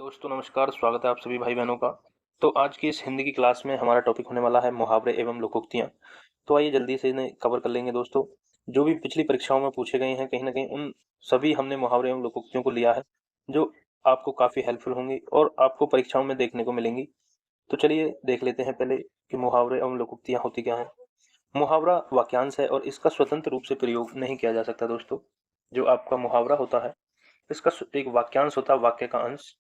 दोस्तों नमस्कार, स्वागत है आप सभी भाई बहनों का। तो आज की इस हिंदी की क्लास में हमारा टॉपिक होने वाला है मुहावरे एवं लोकोक्तियाँ। तो आइए जल्दी से इन्हें कवर कर लेंगे दोस्तों। जो भी पिछली परीक्षाओं में पूछे गए हैं कहीं न कहीं उन सभी हमने मुहावरे एवं लोकोक्तियों को लिया है, जो आपको काफ़ी हेल्पफुल होंगी और आपको परीक्षाओं में देखने को मिलेंगी। तो चलिए देख लेते हैं पहले कि मुहावरे एवं लोकोक्तियाँ होती क्या हैं। मुहावरा वाक्यांश है और इसका स्वतंत्र रूप से प्रयोग नहीं किया जा सकता दोस्तों। जो आपका मुहावरा होता है, इसका एक वाक्यांश होता है, वाक्य का अंश।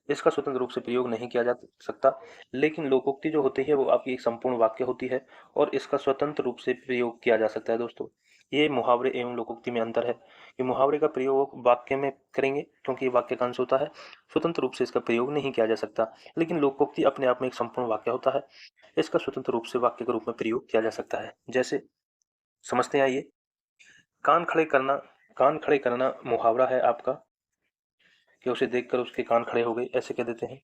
इसका स्वतंत्र रूप से प्रयोग नहीं किया जा सकता। लेकिन लोकोक्ति जो होती है वो आपकी एक संपूर्ण वाक्य होती है और इसका स्वतंत्र रूप से प्रयोग किया जा सकता है दोस्तों। ये मुहावरे एवं लोकोक्ति में अंतर है कि मुहावरे का प्रयोग वाक्य में करेंगे क्योंकि ये वाक्य का अंश होता है, स्वतंत्र रूप से इसका प्रयोग नहीं किया जा सकता। लेकिन लोकोक्ति अपने आप में एक संपूर्ण वाक्य होता है, इसका स्वतंत्र रूप से वाक्य के रूप में प्रयोग किया जा सकता है। जैसे समझते हैं, आइए। कान खड़े करना, कान खड़े करना मुहावरा है आपका कि उसे देखकर उसके कान खड़े हो गए, ऐसे कह देते हैं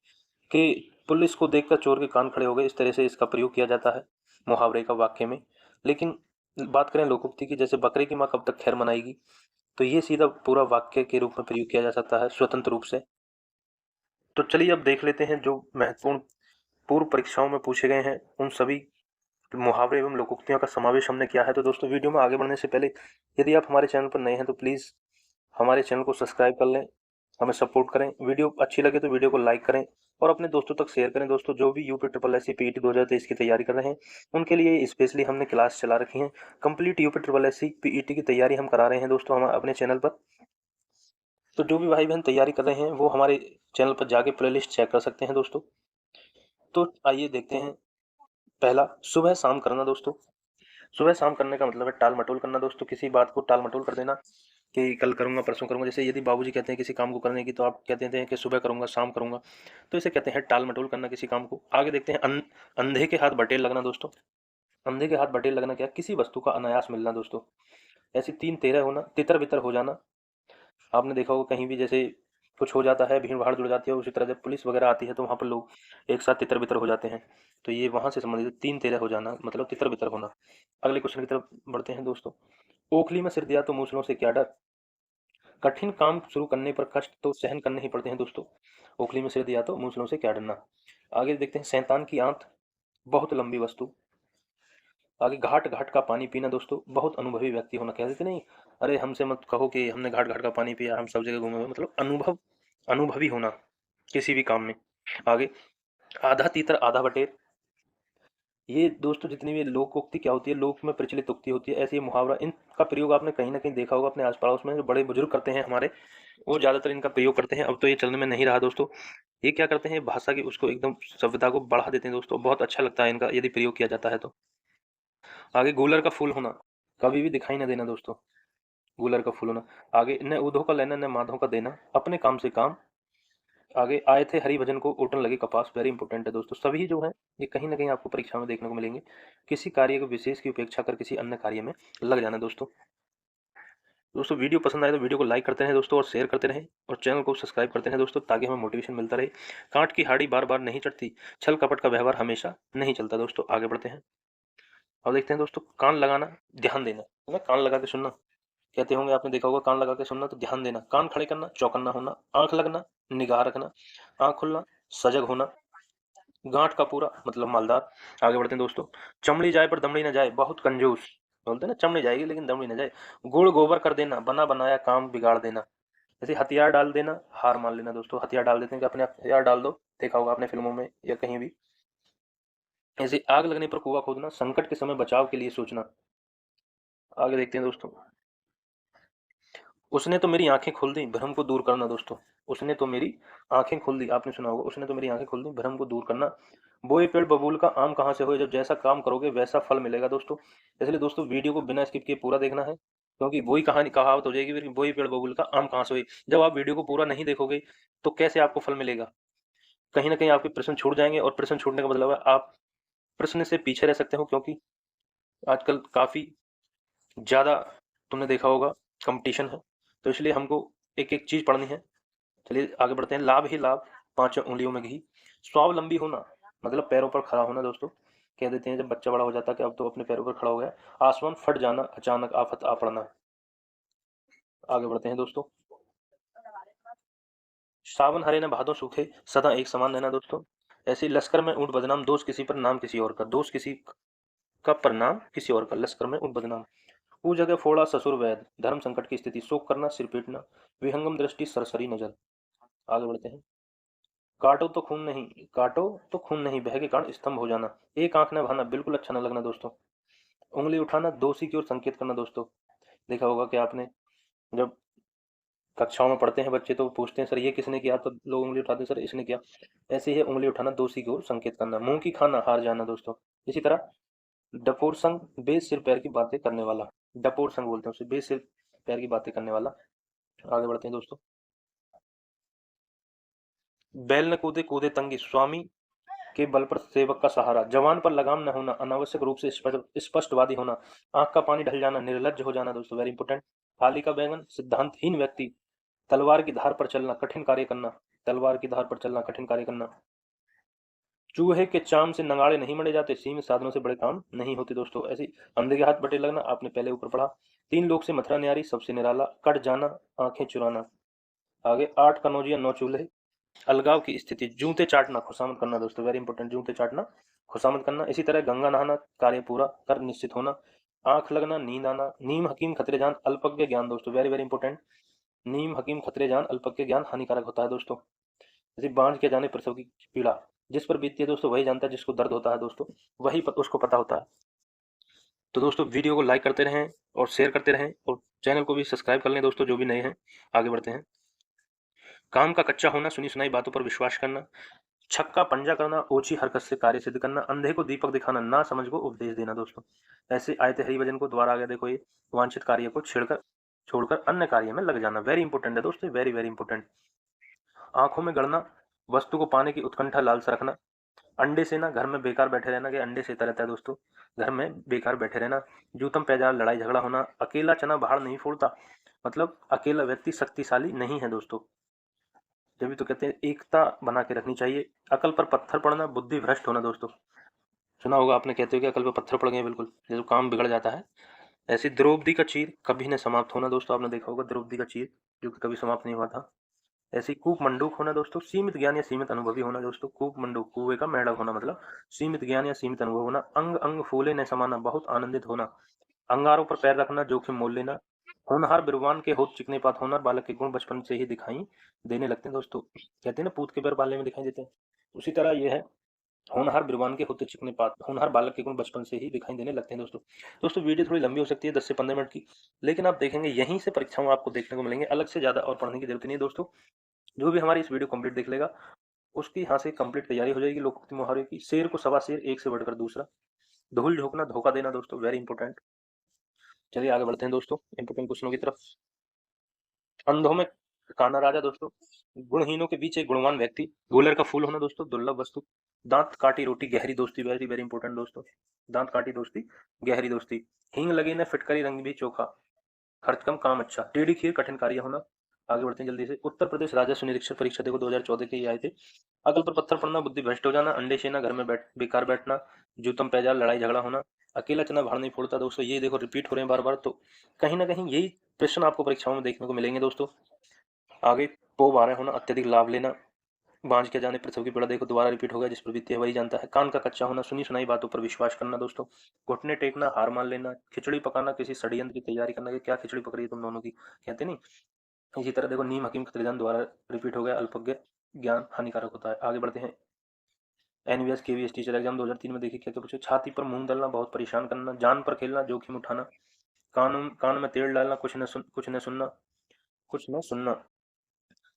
कि पुलिस को देखकर चोर के कान खड़े हो गए। इस तरह से इसका प्रयोग किया जाता है मुहावरे का वाक्य में। लेकिन बात करें लोकोक्ति की, जैसे बकरे की माँ कब तक खैर मनाएगी, तो ये सीधा पूरा वाक्य के रूप में प्रयोग किया जा सकता है स्वतंत्र रूप से। तो चलिए अब देख लेते हैं जो महत्वपूर्ण पूर्व परीक्षाओं में पूछे गए हैं उन सभी मुहावरे एवं लोकोक्तियों का समावेश हमने किया है। तो दोस्तों वीडियो में आगे बढ़ने से पहले यदि आप हमारे चैनल पर नए हैं तो प्लीज़ हमारे चैनल को सब्सक्राइब कर लें, हमें सपोर्ट करें। वीडियो अच्छी लगे तो वीडियो को लाइक करें और अपने दोस्तों तक शेयर करें। दोस्तों जो भी UP triple S C PET 2023 की तैयारी कर रहे हैं उनके लिए स्पेशली हमने क्लास चला रखी है। Complete UP triple S C PET की तैयारी हम करा रहे हैं दोस्तों हम अपने चैनल पर। तो जो भी भाई बहन तैयारी कर रहे हैं वो हमारे चैनल पर जाके प्लेलिस्ट चेक कर सकते हैं दोस्तों। तो आइए देखते हैं। पहला, सुबह शाम करना दोस्तों। सुबह शाम करने का मतलब है टाल मटोल करना दोस्तों। किसी बात को टाल मटोल कर देना कि कल करूंगा, परसों करूंगा। जैसे यदि बाबूजी कहते हैं किसी काम को करने की तो आप कहते हैं कि सुबह करूंगा, शाम करूंगा। तो इसे कहते हैं टाल मटोल करना किसी काम को। आगे देखते हैं अंधे के हाथ बटेर लगना दोस्तों। अंधे के हाथ बटेर लगना क्या, किसी वस्तु का अनायास मिलना दोस्तों। ऐसी तीन तेरह होना, तितर बितर हो जाना। आपने देखा होगा कहीं भी जैसे कुछ हो जाता है, भीड़ भाड़ जुड़ जाती है, उसी तरह जब पुलिस वगैरह आती है तो वहाँ पर लोग एक साथ तितर बितर हो जाते हैं। तो ये वहां से संबंधित तीन तेरह हो जाना मतलब तितर बितर होना। अगले क्वेश्चन की तरफ बढ़ते हैं दोस्तों। ओखली में सिर दिया तो मूसलों से क्या डर। कठिन काम शुरू करने पर कष्ट तो सहन करने ही पड़ते हैं दोस्तों। ओखली में सिर दिया तो मूसलों से क्या डरना। आगे देखते हैं, शैतान की आंत बहुत लंबी वस्तु। आगे, घाट घाट का पानी पीना दोस्तों, बहुत अनुभवी व्यक्ति होना। कह देते नहीं, अरे हमसे मत कहो कि हमने घाट घाट का पानी पिया, हम सब जगह घूमे हुए, मतलब अनुभवी होना किसी भी काम में। आगे, आधा तीतर आधा बटेर। ये दोस्तों जितनी भी लोकोक्ति क्या होती है, लोक में प्रचलित उक्ति होती है, ऐसे ये मुहावरा, इनका प्रयोग आपने कहीं ना कहीं देखा होगा अपने आस पड़ोस में। जो बड़े बुजुर्ग करते हैं हमारे, वो ज्यादातर इनका प्रयोग करते हैं। अब तो ये चलन में नहीं रहा दोस्तों। ये क्या करते हैं, भाषा की उसको एकदम सभ्यता को बढ़ा देते हैं दोस्तों। बहुत अच्छा लगता है इनका यदि प्रयोग किया जाता है तो। आगे, गूलर का फूल होना, कभी भी दिखाई ना देना दोस्तों। गूलर का फूल होना। आगे, न उधो का लेना न माधो का देना, अपने काम से काम। आगे, आए थे हरि भजन को ओटन लगे कपास। वेरी इंपॉर्टेंट है दोस्तों। सभी जो है ये कहीं ना कहीं आपको परीक्षा में देखने को मिलेंगे। किसी कार्य को विशेष की उपेक्षा कर किसी अन्य कार्य में लग जाना दोस्तों। दोस्तों वीडियो पसंद आए तो वीडियो को लाइक करते रहें दोस्तों और शेयर करते रहें और चैनल को सब्सक्राइब करते रहें दोस्तों, ताकि हमें मोटिवेशन मिलता रहे। कांट की हाड़ी बार बार नहीं चढ़ती, छल कपट का व्यवहार हमेशा नहीं चलता दोस्तों। आगे बढ़ते हैं। अब देखते हैं दोस्तों, कान लगाना, ध्यान देना है ना, कान लगा के सुनना। कहते होंगे आपने देखा होगा, कान लगा के सुनना तो ध्यान देना। कान खड़े करना, चौकन्ना होना। आंख लगना, निगाह रखना। आंख खुलना, सजग होना। गांठ का पूरा मतलब मालदार। आगे बढ़ते हैं दोस्तों। चमड़ी जाए पर दमड़ी न जाए, बहुत कंजूस। बोलते हैं ना, चमड़ी जाएगी लेकिन दमड़ी न जाए। गुड़ गोबर कर देना, बना बनाया काम बिगाड़ देना। जैसे हथियार डाल देना, हार मान लेना दोस्तों। हथियार डाल देते हैं कि अपने हथियार डाल दो, देखा होगा आपने फिल्मों में या कहीं भी। ऐसे आग लगने पर कुआं खोदना, संकट के समय बचाव के लिए सोचना। आगे देखते हैं दोस्तों। उसने तो मेरी आंखें खोल दी, भ्रम को दूर करना दोस्तों। उसने तो मेरी आंखें खोल दी, आपने सुना होगा, उसने तो मेरी आंखें खोल दी, भ्रम को दूर करना। बोए पेड़ बबूल का आम कहाँ से हो, जब जैसा काम करोगे वैसा फल मिलेगा दोस्तों। इसलिए दोस्तों वीडियो को बिना स्किप किए पूरा देखना है, क्योंकि वही कहानी कहावत हो जाएगी फिर, बोए पेड़ बबूल का आम कहाँ से हुई। जब आप वीडियो को पूरा नहीं देखोगे तो कैसे आपको फल मिलेगा। कहीं ना कहीं आपके प्रश्न छूट जाएंगे और प्रश्न छूटने का मतलब है आप प्रश्न से पीछे रह सकते हो, क्योंकि आजकल काफी ज्यादा, तुमने देखा होगा, कंपटीशन है। तो इसलिए हमको एक एक चीज पढ़नी है। चलिए आगे बढ़ते हैं। लाभ ही लाभ, पांचों उंगलियों में घी। स्वावलंबी होना मतलब पैरों पर खड़ा होना दोस्तों। कह देते हैं जब बच्चा बड़ा हो जाता है कि अब तो अपने पैरों पर खड़ा हो गया। आसमान फट जाना, अचानक आफत आ पड़ना। आगे बढ़ते हैं दोस्तों। सावन हरे न भादो सूखे, सदा एक समान रहना दोस्तों। ऐसे लश्कर में ऊँट बदनाम, दोष किसी पर नाम किसी और का, दोष किसी का पर नाम किसी और का, लश्कर में ऊँट बदनाम। ऊ जगह फोड़ा ससुर वैद, धर्म संकट की स्थिति, शोक करना सिर पीटना, विहंगम दृष्टि सरसरी नजर। आगे बढ़ते हैं। काटो तो खून नहीं, काटो तो खून नहीं, बह के कारण स्तंभ हो जाना, एक आंख न भाना, बिल्कुल अच्छा न लगना दोस्तों। उंगली उठाना, दोषी की ओर संकेत करना दोस्तों। देखा होगा कि आपने जब कक्षाओं में पढ़ते हैं बच्चे तो पूछते हैं सर ये किसने किया, तो लोग उंगली उठाते हैं सर इसने किया। ऐसे ही है उंगली उठाना, दोषी की ओर संकेत करना। मुंह की खाना, हार जाना दोस्तों। इसी तरह डपोर संग, बेस सिर पैर की बातें करने वाला, डपोर संग बोलते हैं उसे, बेस सिर पैर की बातें करने वाला। आगे बढ़ते हैं दोस्तों। बैल न कूदे कूदे तंगी, स्वामी के बल पर सेवक का सहारा, जवान पर लगाम न होना, अनावश्यक रूप से स्पष्टवादी होना, आंख का पानी ढल जाना, निर्लज्ज हो जाना दोस्तों, वेरी इंपॉर्टेंट। थाली का बैंगन, सिद्धांतहीन व्यक्ति, तलवार की धार पर चलना, कठिन कार्य करना, तलवार की धार पर चलना, कठिन कार्य करना। चूहे के चाम से नगाड़े नहीं मढ़े जाते, सीमित साधनों से बड़े काम नहीं होते दोस्तों। ऐसे अंधे के हाथ बटे लगना, आपने पहले ऊपर पढ़ा। तीन लोग से मथुरा न्यारी, सबसे निराला, कट जाना, आंखें चुराना। आगे आठ कनौजिया नौ चूल्हे, अलगाव की स्थिति, जूते चाटना, खुशामद करना दोस्तों, वेरी इंपॉर्टेंट, जूते चाटना, खुशामद करना। इसी तरह गंगा नहाना, कार्य पूरा कर निश्चित होना, आंख लगना, नींद आना, नीम हकीम खतरे जान, अल्पज्ञ ज्ञान दोस्तों, वेरी वेरी इंपॉर्टेंट। नीम हकीम खतरे जान, अल्पज्ञ ज्ञान हानिकारक होता है दोस्तों। जैसे बांझ के जाने प्रसव की पीड़ा, जिस पर बीतती है दोस्तों वही जानता है, जिसको दर्द होता है दोस्तों वही उसको पता होता है। तो दोस्तों वीडियो को लाइक करते रहें और शेयर करते रहें और चैनल को भी सब्सक्राइब कर लें दोस्तों जो भी नए हैं। आगे बढ़ते हैं। काम का कच्चा होना, सुनी सुनाई बातों पर विश्वास करना, छक्का पंजा करना, ओछी हरकत से कार्य सिद्ध करना, अंधे को दीपक दिखाना, ना समझ को उपदेश देना दोस्तों। ऐसे आयते हरिभजन को द्वारा आगे देखो, ये वांछित कार्य को छेड़कर छोड़कर अन्य कार्य में लग जाना, वेरी इंपॉर्टेंट है दोस्तों, वेरी वेरी इंपॉर्टेंट। आंखों में गड़ना, वस्तु को पाने की उत्कंठा लालसा रखना, अंडे से ना घर में बेकार बैठे रहना, कि अंडे सेता रहता है दोस्तों, घर में बेकार बैठे रहना। जूतम पैजार, लड़ाई झगड़ा होना, अकेला चना बाहर नहीं फोड़ता, मतलब अकेला व्यक्ति शक्तिशाली नहीं है दोस्तों, जब भी तो कहते हैं एकता बना के रखनी चाहिए। अकल पर पत्थर पड़ना, बुद्धि भ्रष्ट होना दोस्तों, सुना होगा आपने, कहते हो कि अकल पर पत्थर पड़ गए बिल्कुल, जब काम बिगड़ जाता है। ऐसी द्रौपदी का चीर कभी न समाप्त होना दोस्तों, आपने देखा होगा द्रौपदी का चीर जो कि कभी समाप्त नहीं हुआ था। ऐसी कूप मंडूक होना दोस्तों, सीमित ज्ञान या सीमित अनुभवी होना दोस्तों, कूप मंडूक कुएं का मेंढक होना, मतलब सीमित ज्ञान या सीमित अनुभव होना। अंग अंग फूले न समाना, बहुत आनंदित होना, अंगारों पर पैर रखना, जोखिम मोल लेना। होनहार बिरबान के होठ चिकने पात, होनहार बालक के गुण बचपन से ही दिखाई देने लगते हैं दोस्तों, कहते हैं ना पूत के पैर बाले में दिखाई देते हैं, उसी तरह ये है, होनहार बिरबान के होते चिकने पात, होनहार बालक के गुण बचपन से ही दिखाई देने लगते हैं दोस्तों। दोस्तों वीडियो थोड़ी लंबी हो सकती है 10 से 15 मिनट की, लेकिन आप देखेंगे यहीं से परीक्षाओं आपको देखने को मिलेंगे, अलग से ज्यादा और पढ़ने की जरूरत नहीं है दोस्तों। जो भी हमारी इस वीडियो कंप्लीट देख लेगा उसकी यहाँ से कंप्लीट तैयारी हो जाएगी लोकोक्ति मुहावरे की। शेर को सवा शेर, एक से बढ़कर दूसरा। धूल झोंकना, धोखा देना दोस्तों, वेरी इंपॉर्टेंट। चलिए आगे बढ़ते हैं दोस्तों इंपॉर्टेंट क्वेश्चनों की तरफ। अंधों में काना राजा दोस्तों, गुणहीनों के बीच एक गुणवान व्यक्ति, गुलर का फूल होना दोस्तों, दुर्लभ वस्तु। दांत काटी रोटी, गहरी दोस्ती, वेरी वेरी इंपॉर्टेंट दोस्तों, दांत काटी दोस्ती, गहरी दोस्ती। हींग लगे न फिटकरी, रंग भी चोखा, खर्च कम काम अच्छा। टेढ़ी खीर, कठिन कार्य होना। आगे बढ़ते हैं जल्दी से। उत्तर प्रदेश राजस्व निरीक्षक परीक्षा देखो 2014 के ये आए थे। अकल पर पत्थर पड़ना, बुद्धि भ्रष्ट हो जाना, अंडे छेना, घर में बेकार बैठना, जूतम पैजाल, लड़ाई झगड़ा होना, अकेला चना भाड़ नहीं फोड़ता दोस्तों, ये देखो रिपीट हो रहे हैं बार बार, तो कहीं ना कहीं यही प्रश्न आपको परीक्षाओं में देखने को मिलेंगे दोस्तों। आगे पो बारह होना, अत्यधिक लाभ लेना, बांझ के जाने प्रसव की पीड़ा देखो दोबारा रिपीट हो गया, जिस पर बीती है वही जानता है। कान का कच्चा होना, सुनी सुनाई बातों पर विश्वास करना दोस्तों। घुटने टेकना, हार मान लेना, खिचड़ी पकाना, किसी षड्यंत्र की तैयारी करना, कि क्या खिचड़ी पक रही है तुम दोनों की, कहते नहीं। इसी तरह देखो नीम हकीम खतरेदान द्वारा रिपीट हो गया, अल्पज्ञ ज्ञान हानिकारक होता है। आगे बढ़ते हैं। एनवीएस केवीएस टीचर एग्जाम 2003 में देखिए क्या क्या पूछे। छाती पर मूंग डालना, बहुत परेशान करना, जान पर खेलना, जोखिम उठाना, कान में तेल डालना, कुछ न सुनना, कुछ न सुनना।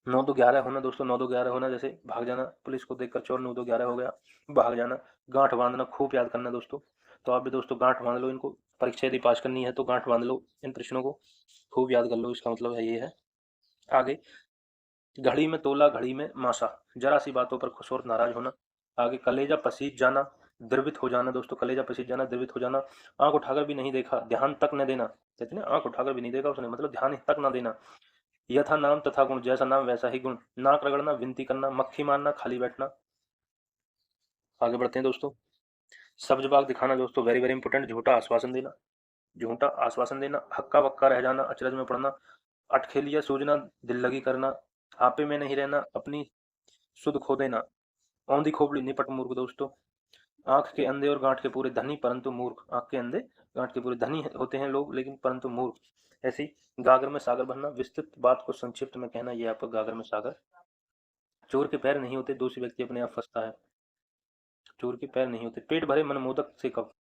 9-2-11 होना दोस्तों, 9-2-11 होना, जैसे भाग जाना, पुलिस को देखकर चोर 9-2-11 हो गया, भाग जाना। गांठ बांधना, खूब याद करना दोस्तों, तो आप भी दोस्तों गांठ बांध लो इनको, परीक्षा यदि पास करनी है तो गांठ बांध लो इन प्रश्नों को, खूब याद कर लो, इसका मतलब है ये है। आगे घड़ी में तोला, घड़ी में मासा, जरा सी बातों पर खुश और नाराज होना। आगे कलेजा पसीज जाना, द्रवित हो जाना दोस्तों, कलेजा पसीज जाना, द्रवित हो जाना। आंख उठाकर भी नहीं देखा, ध्यान तक न देना, कहते हैं ना आंख उठाकर भी नहीं देखा उसने, मतलब ध्यान तक न देना। यथा नाम तथा गुण, जैसा नाम वैसा ही गुण। नाक रगड़ना, विनती करना, मक्खी मारना, खाली बैठना। आगे बढ़ते हैं दोस्तों। सब्ज बाग दिखाना दोस्तों, वेरी वेरी इंपॉर्टेंट। झूठा आश्वासन देना, झूठा आश्वासन देना, हक्का बक्का रह जाना, अचरज में पड़ना, अटखेलिया सूझना, दिल लगी करना, आपे में नहीं रहना, अपनी सुध खो देना, औंधी खोपड़ी निपट मूर्ख दोस्तों। आंख के अंधे और गांठ के पूरे धनी परंतु मूर्ख। आंख के अंधे गांठ के पूरे धनी होते हैं लोग, लेकिन परंतु मूर्ख। ऐसी गागर में सागर भरना, विस्तृत बात को संक्षिप्त में कहना, ये आपका गागर में सागर। चोर के पैर नहीं होते, दोषी व्यक्ति अपने आप फंसता है। चोर के पैर नहीं होते। पेट भरे मन मोदक से कब।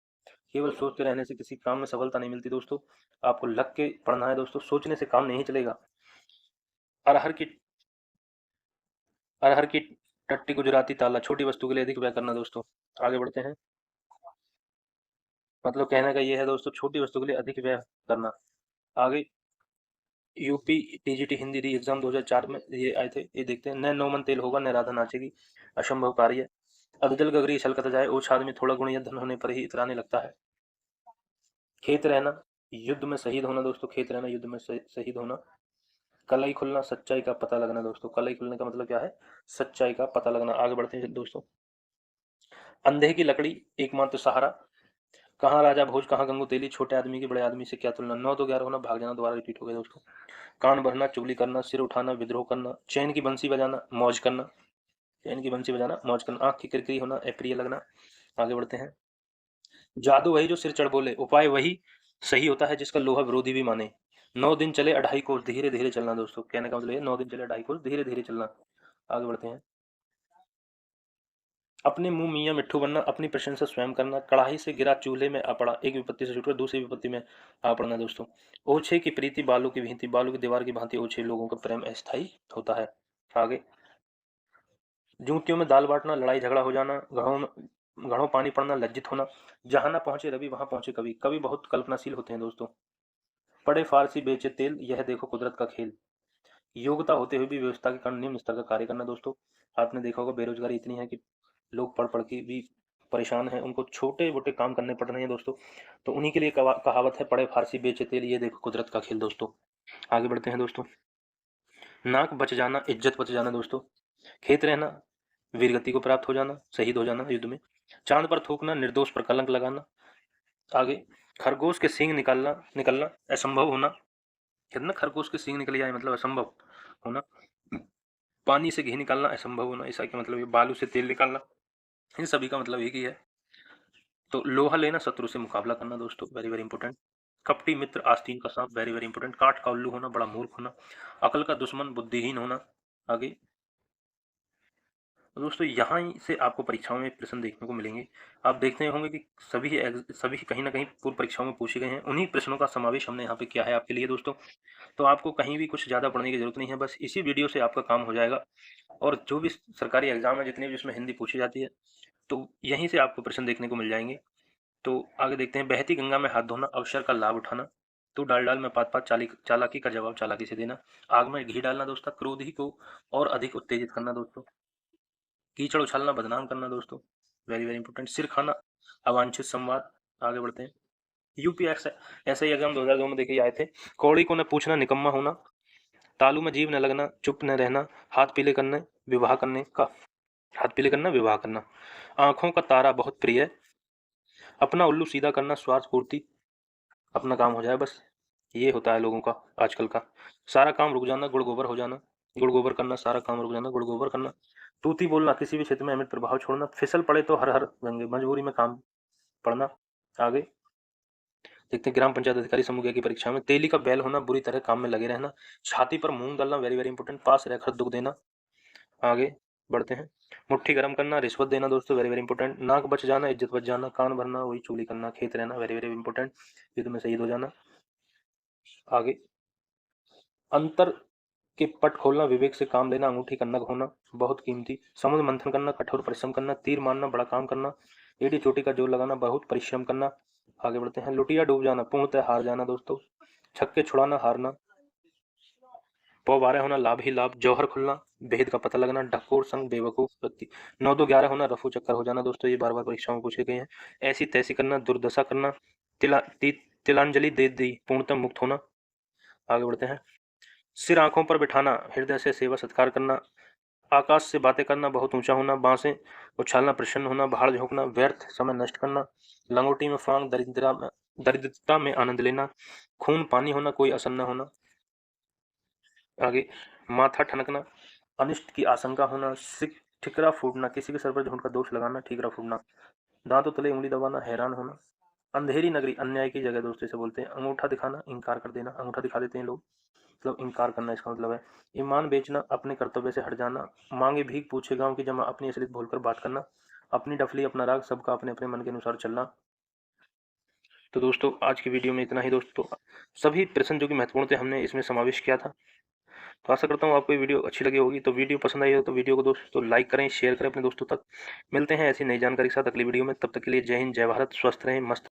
केवल सोचते रहने से किसी काम में सफलता नहीं मिलती दोस्तों, आपको लग के पढ़ना है दोस्तों, सोचने से काम नहीं चलेगा। अरहर की अरहर की टट्टी गुजराती ताला, छोटी वस्तु के लिए अधिक व्यय करना दोस्तों। आगे बढ़ते हैं। मतलब कहने का ये है दोस्तों, छोटी वस्तु के लिए अधिक व्यय करना। आगे, यूपी टीजीटी हिंदी री एग्जाम 2004 में ये आए थे, ये देखते हैं। न नौ मन तेल होगा, न राधा नाचेगी, असंभव कार्य। अधजल गगरी छलकत जाए, ओछाद में थोड़ा गुण या धन होने पर ही इतराने लगता है। खेत रहना, युद्ध में शहीद होना दोस्तों। खेत रहना, युद्ध में शहीद होना। कलई खुलना, सच्चाई का पता लगना दोस्तों। कलई खुलने का मतलब क्या है? सच्चाई का पता लगना। आगे बढ़ते हैं दोस्तों। अंधे की लकड़ी एकमात्र सहारा, कहाँ राजा भोज कहाँ गंगू तेली, छोटे आदमी की बड़े आदमी से क्या तुलना। 9 2 11 होना, भाग जाना, दोबारा रिपीट हो गया दोस्तों। कान भरना, चुगली करना, सिर उठाना, विद्रोह करना, चैन की बंसी बजाना, मौज करना। चैन की बंसी बजाना, मौज करना। आंख की किरकिरी होना, अप्रिय लगना। आगे बढ़ते हैं। जादू वही जो सिर चढ़ बोले, उपाय वही सही होता है जिसका लोहा विरोधी भी माने। 9 दिन चले 2.5 कोस, धीरे धीरे चलना दोस्तों। कहने का मतलब ये 9 दिन चले 2.5 कोस, धीरे धीरे चलना। आगे बढ़ते हैं। अपने मुंह मियाँ मिट्ठू बनना, अपनी प्रशंसा स्वयं करना, कढ़ाई से गिरा चूल्हे में आ पड़ा, एक विपत्ति से छूटकर दूसरी विपत्ति में आ पड़ना दोस्तों। ओछे की प्रीति बालू की भांति, बालू की दीवार की भांति ओछे लोगों का प्रेम अस्थायी होता है। आगे, जूतियों में दाल बांटना, लड़ाई झगड़ा हो जाना, घड़ों पानी पड़ना, लज्जित होना। जहां ना पहुंचे रवि वहां पहुंचे कवि। कवि बहुत कल्पनाशील होते हैं दोस्तों। पड़े फारसी बेचे तेल, यह देखो कुदरत का खेल। योग्यता होते हुए भी व्यवस्था के कारण निम्न स्तर का कार्य करना दोस्तों। आपने देखा होगा बेरोजगारी इतनी है कि लोग पढ़ पढ़ के भी परेशान हैं, उनको छोटे मोटे काम करने पड़ रहे हैं दोस्तों। तो उन्हीं के लिए कहावत है, पड़े फारसी बेचे तेल, ये देखो कुदरत का खेल दोस्तों। आगे बढ़ते हैं दोस्तों। नाक बच जाना, इज्जत बच जाना दोस्तों। खेत रहना, वीरगति को प्राप्त हो जाना, शहीद हो जाना युद्ध में। चांद पर थूकना, निर्दोष पर कलंक लगाना। आगे, खरगोश के सींग निकालना निकलना, असंभव होना। कितना खरगोश के सींग निकल जाए मतलब असंभव होना। पानी से घी निकालना, असंभव होना। ऐसा क्या मतलब, ये बालू से तेल निकालना, इन सभी का मतलब एक ही है। तो लोहा लेना, शत्रु से मुकाबला करना दोस्तों, वेरी वेरी इंपॉर्टेंट। कपटी मित्र, आस्तीन का सांप, वेरी वेरी इंपॉर्टेंट। काठ का उल्लू होना, बड़ा मूर्ख होना। अकल का दुश्मन, बुद्धिहीन होना। आगे, तो दोस्तों यहाँ से आपको परीक्षाओं में प्रश्न देखने को मिलेंगे। आप देखते होंगे कि सभी कहीं ना कहीं पूर्व परीक्षाओं में पूछे गए हैं, उन्हीं प्रश्नों का समावेश हमने यहाँ पे किया है आपके लिए दोस्तों। तो आपको कहीं भी कुछ ज़्यादा पढ़ने की जरूरत नहीं है, बस इसी वीडियो से आपका काम हो जाएगा। और जो भी सरकारी एग्जाम है, जितने भी जिसमें हिंदी पूछी जाती है, तो यहीं से आपको प्रश्न देखने को मिल जाएंगे। तो आगे देखते हैं। बहती गंगा में हाथ धोना, अवसर का लाभ उठाना। तो डाल डाल में पात पात, चालाकी का जवाब चालाकी से देना। आग में घी डालना दोस्तों, क्रोध ही को और अधिक उत्तेजित करना दोस्तों। कीचड़ उछालना, बदनाम करना दोस्तों, वेरी वेरी इंपॉर्टेंट। सिर खाना, अवांछित संवाद। आगे बढ़ते हैं। यूपीएस ऐसे ही एग्जाम 2002 में देखे आए थे। कौड़ी को न पूछना, निकम्मा होना। तालू में जीव न लगना, चुप न रहना। हाथ पीले करने, विवाह करने का, हाथ पीले करना, विवाह करना। आंखों का तारा बहुत प्रिय, अपना उल्लू सीधा करना, स्वार्थ पूर्ति, अपना काम हो जाए बस, ये होता है लोगों का आजकल का। सारा काम रुक जाना, गुड़ गोबर हो जाना। गुड़ गोबर करना, सारा काम रुक जाना, गुड़ गोबर करना। तूती बोलना, किसी भी क्षेत्र में अमित प्रभाव छोड़ना। फिसल पड़े तो हर हर गंगे, मजबूरी में काम पड़ना। आगे देखते हैं। ग्राम पंचायत अधिकारी समूह की परीक्षा में तेली का बैल होना, बुरी तरह काम में लगे रहना। छाती पर मूंग डालना, वेरी वेरी इंपॉर्टेंट। पास रहकर दुख देना। आगे बढ़ते हैं। मुट्ठी गर्म करना, रिश्वत देना दोस्तों, वेरी वेरी इंपॉर्टेंट। नाक बच जाना, इज्जत बच जाना। कान भरना, वही चुगली करना। खेत रहना, वेरी वेरी इंपॉर्टेंट, युद्ध में शहीद हो जाना। आगे, अंतर के पट खोलना, विवेक से काम लेना, अंगूठी का नग होना, बहुत कीमती। समुद्र मंथन करना, कठोर परिश्रम करना। तीर मारना, बड़ा काम करना। एड़ी चोटी का जोर लगाना, बहुत परिश्रम करना। आगे बढ़ते हैं। लुटिया डूब जाना, पूर्णतः हार जाना दोस्तों। छक्के छुड़ाना, हारना। पौ 12 होना, लाभ ही लाभ। जौहर खुलना, भेद का पता लगना। ढकोर संग, बेवकूफ व्यक्ति। 9 2 11 होना, रफू चक्कर हो जाना दोस्तों, ये बार बार परीक्षाओं में पूछे गए हैं। ऐसी तैसी करना, दुर्दशा करना। तिलांजलि दे दी, पूर्णतः मुक्त होना। आगे बढ़ते हैं। सिर आंखों पर बिठाना, हृदय से सेवा सत्कार करना। आकाश से बातें करना, बहुत ऊंचा होना। बांसें उछालना, प्रसन्न होना। भाड़ झोंकना, व्यर्थ समय नष्ट करना। लंगोटी में फांग, दरिद्रता में आनंद लेना। खून पानी होना, कोई असर न होना। आगे, माथा ठनकना, अनिष्ट की आशंका होना, ठिकरा फूटना, किसी के सर पर झूठ का दोष लगाना, ठीकरा फूटना, दांतों तले उंगली दबाना, हैरान होना, अंधेरी नगरी, अन्याय की जगह दोस्तों इसे बोलते हैं, अंगूठा दिखाना, इनकार कर देना, अंगूठा दिखा देते हैं लोग, मतलब इनकार करना इसका मतलब है, ईमान बेचना, अपने कर्तव्य से हट जाना, मांगे भीख पूछे गांव की जमा, अपनी असलियत भूलकर बात करना, अपनी डफली अपना राग, सबका अपने अपने मन के अनुसार चलना। तो दोस्तों आज की वीडियो में इतना ही दोस्तों, सभी प्रश्न जो कि महत्वपूर्ण थे हमने इसमें समावेश किया था। तो आशा करता हूँ आपको ये वीडियो अच्छी लगी होगी। तो वीडियो पसंद आई हो तो वीडियो को दोस्तों लाइक करें, शेयर करें अपने दोस्तों तक। मिलते हैं ऐसी नई जानकारी के साथ अगली वीडियो में, तब तक के लिए जय हिंद, जय भारत, स्वस्थ रहें, मस्त